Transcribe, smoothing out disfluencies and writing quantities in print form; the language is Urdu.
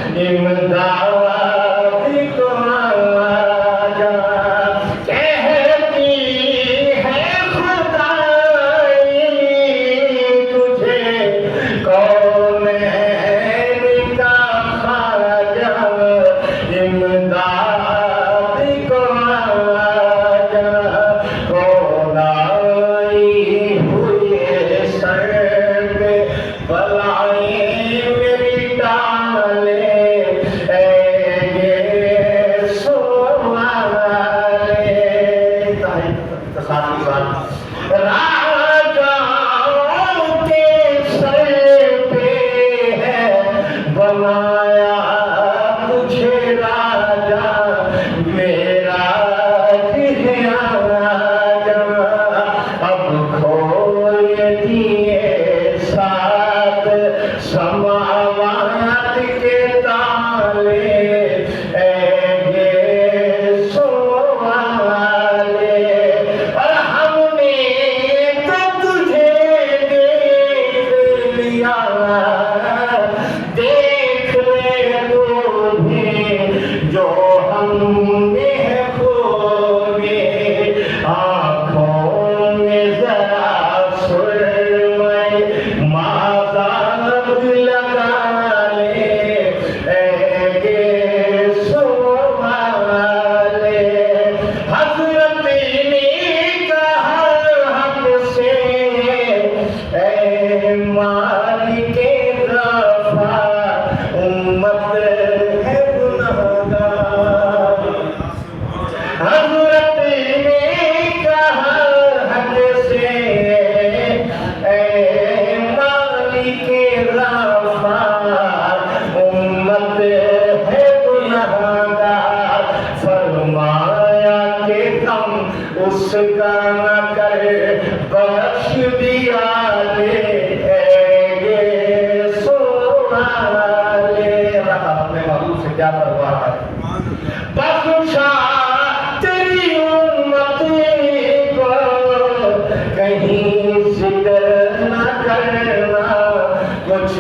امداد کو آجا کہتی ہے خدائی تجھے کونین کا خواجہ امداد کو آجا کون آئی ہوئی سر پہ بلائیں میری ڈالے اے یسوع والے ساتھی ساتھ راجاؤں کے سر پہ ہے بنایا تجھے راجا میرا راجا اب کھول دیے سات سماوات کے تالے اے یسوع والے اور ہم نے تو تجھے دیکھ لیا دیکھ لے تو بھی جو ہم نے خوبی آنکھوں میں ذرا سرمے مازاب لگا لے اے یسوع والے حضرت نے کہا حق سے اے مالک غفار امت ہے گناہگار حضرت نے کہا حق سے اے مالک غفار امت ہے گناہگار فرمایا کہ غم اس کا نہ کر بخش دیا لے اے یسوع والے اللہ تعالیٰ اپنے محبوب سے کیا فرما ہے بخشا تیری امت کو کہیں ذکر نہ کرنا کچھ